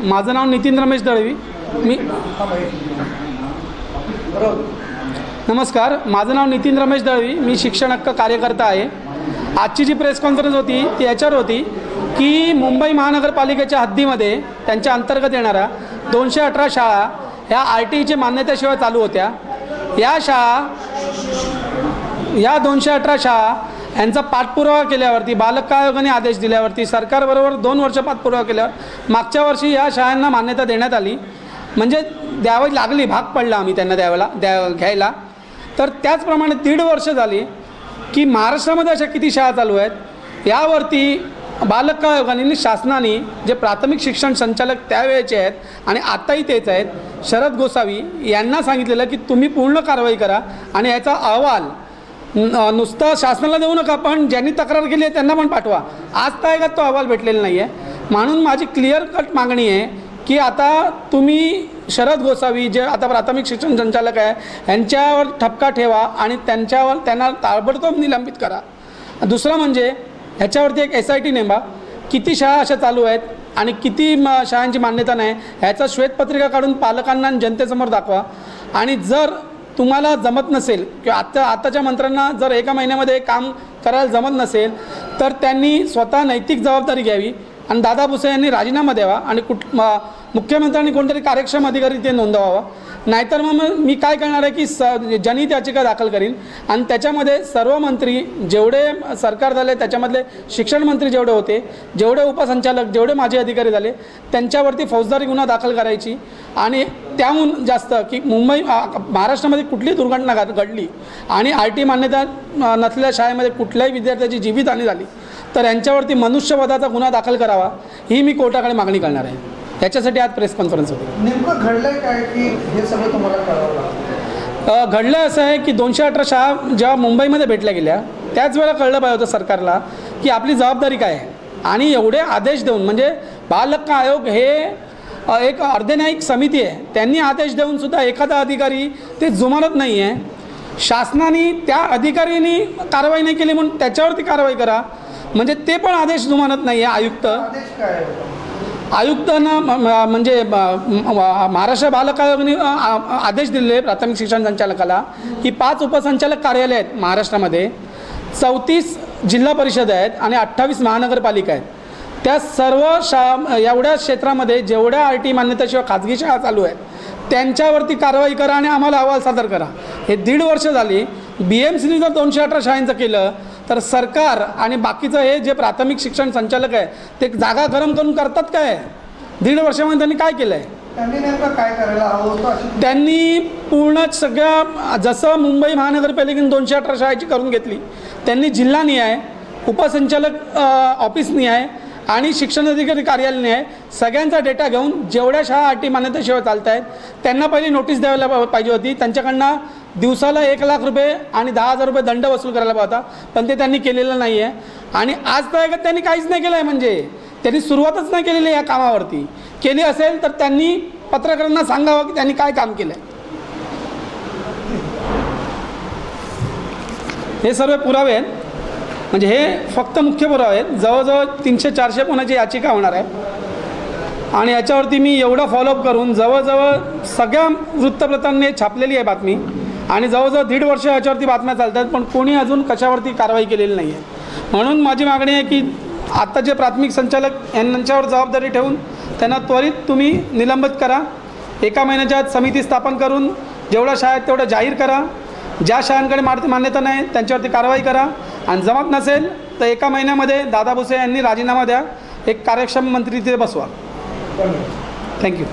माझं नाव नितीन रमेश दळवी. नमस्कार, माझं नाव नितीन रमेश दळवी. मी शिक्षण हक्क कार्यकर्ता आहे. आजची जी प्रेस कॉन्फरन्स होती ती याच्यावर होती की मुंबई महानगरपालिकेच्या हद्दीमध्ये त्यांच्या अंतर्गत येणाऱ्या 218 शाळा ह्या RTEच्या मान्यतेशिवाय चालू होत्या. या 218 शाळा यांचा पाठपुरावा केल्यावरती, बालहक्क आयोगाने आदेश दिल्यावरती, सरकारबरोबर 2 वर्ष पाठपुरावा केल्यावर मागच्या वर्षी या शाळांना मान्यता देण्यात आली. म्हणजे द्यावी लागली, भाग पडला आम्ही त्यांना घ्यायला. तर त्याचप्रमाणे 1.5 वर्ष झाली की महाराष्ट्रामध्ये अशा किती शाळा चालू आहेत. यावरती बालहक्क आयोगाने, शासनाने, जे प्राथमिक शिक्षण संचालक त्यावेळेचे आहेत आणि आत्ताही तेच आहेत, शरद गोसावी यांना सांगितलेलं की तुम्ही पूर्ण कारवाई करा आणि याचा अहवाल नुसतं शासनाला देऊ नका, पण ज्यांनी तक्रार केली आहे त्यांना पण पाठवा. आज तागायत तो अहवाल भेटलेला नाही आहे. म्हणून माझी क्लिअर कट मागणी आहे की आता तुम्ही शरद गोसावी, जे आता प्राथमिक शिक्षण संचालक आहे, यांच्यावर ठपका ठेवा आणि त्यांना ताबडतोब निलंबित करा. दुसरं म्हणजे ह्याच्यावरती एक SIT नेमा, किती शाळा अशा चालू आहेत आणि किती शाळांची मान्यता नाही ह्याचा श्वेतपत्रिका काढून पालकांना आणि जनतेसमोर दाखवा. आणि जर तुम्हाला जमत नसेल किंवा आताच्या मंत्र्यांना जर एका महिन्यामध्ये काम करायला जमत नसेल तर त्यांनी स्वतः नैतिक जबाबदारी घ्यावी आणि दादा भुसे यांनी राजीनामा द्यावा आणि मुख्यमंत्र्यांनी कोणतरी कार्यक्षम अधिकारी ते नोंदवावा. नाहीतर मग मी काय करणार आहे की जनहित याचिका दाखल करीन आणि त्याच्यामध्ये सर्व मंत्री जेवढे सरकार झाले त्याच्यामधले शिक्षण मंत्री जेवढे होते, जेवढे उपसंचालक, जेवढे माजी अधिकारी झाले त्यांच्यावरती फौजदारी गुन्हा दाखल करायची. आणि त्याहून जास्त की महाराष्ट्रामध्ये कुठली दुर्घटना घडली आणि RTE मान्यता नसलेल्या शाळेमध्ये कुठल्याही विद्यार्थ्याची जीवितहानी झाली तर यांच्यावरती मनुष्यवधाचा गुन्हा दाखल करावा, ही मी कोर्टाकडे मागणी करणार आहे. याच्यासाठी आज प्रेस कॉन्फरन्स होती. नेमकं घडलंय काय की हे सगळं तुम्हाला कळावं लागलं? घडलं असं आहे की 218 शाळा जेव्हा मुंबईमध्ये भेटल्या गेल्या त्याच वेळेला कळलं पाहिजे होतं सरकारला की आपली जबाबदारी काय आहे. आणि एवढे आदेश देऊन, म्हणजे बालहक्क आयोग हे एक अर्धन्यायिक समिती आहे, त्यांनी आदेश देऊनसुद्धा एखादा अधिकारी ते जुमानत नाही आहे. शासनाने त्या अधिकाऱ्यांनी कारवाई नाही केली म्हणून त्याच्यावरती कारवाई करा, म्हणजे ते पण आदेश जुमानत नाही आहे. आयुक्तांना म्हणजे महाराष्ट्र बालहक्क आयोगाने आदेश दिलेले प्राथमिक शिक्षण संचालकाला की 5 उपसंचालक कार्यालय आहेत महाराष्ट्रामध्ये, 34 जिल्हा परिषद आहेत आणि 28 महानगरपालिका आहेत. त्या सर्व एवढ्या क्षेत्रामध्ये जेवढ्या RTE मान्यतेशिवाय खाजगी शाळा चालू आहेत त्यांच्यावरती कारवाई करा आणि आम्हाला अहवाल सादर करा. हे 1.5 वर्ष झाली. BMCने जर 218 शाळांचं केलं तर सरकार आणि बाकीचं हे जे प्राथमिक शिक्षण संचालक आहे ते जागा गरम करून करतात काय? 1.5 वर्षामध्ये त्यांनी काय केलं आहे? त्यांनी नेमकं काय करायला हवं होतं? त्यांनी पूर्ण सगळ्या, जसं मुंबई महानगरपालिकेने 218 शाळेची करून घेतली, त्यांनी जिल्हानिहाय, उपसंचालक ऑफिसनिहाय आणि शिक्षण अधिकारी कार्यालयाने सगळ्यांचा डेटा घेऊन जेवढ्या शाळा RTE मान्यतेशिवाय चालत आहेत त्यांना पहिली नोटीस द्यायला पाहिजे होती. त्यांच्याकडनं दिवसाला 1 लाख रुपये आणि 10,000 रुपये दंड वसूल करायला पाहिजे होता, पण ते त्यांनी केलेलं नाही आहे. आणि आज तर त्यांनी काहीच नाही केलं आहे, म्हणजे त्यांनी सुरुवातच नाही केलेली या कामावरती. केली असेल तर त्यांनी पत्रकारांना सांगावं की त्यांनी काय काम केलं आहे. हे सर्व पुरावे आहेत, म्हणजे हे फक्त मुख्य पुरावे आहेत. जवळजवळ 300-400 कोणाची याचिका होणार आहे आणि याच्यावरती मी एवढं फॉलोअप करून जवळजवळ सगळ्या वृत्तपत्रांनी छापलेली आहे बातमी आणि जवळजवळ 1.5 वर्ष याच्यावरती बातम्या चालतात, पण कोणी अजून कशावरती कारवाई केलेली नाही आहे. म्हणून माझी मागणी आहे की आता जे प्राथमिक संचालक यांच्यावर जबाबदारी ठेवून त्यांना त्वरित तुम्ही निलंबित करा. 1 महिन्याच्या आत समिती स्थापन करून जेवढ्या शाळा आहेत तेवढं जाहीर करा. ज्या शाळांकडे मान्यता नाही त्यांच्यावरती कारवाई करा आणि जमत नसेल तर 1 महिन्यामध्ये दादा भुसे यांनी राजीनामा द्या. एक कार्यक्षम मंत्री तिथे बसवा. थँक्यू.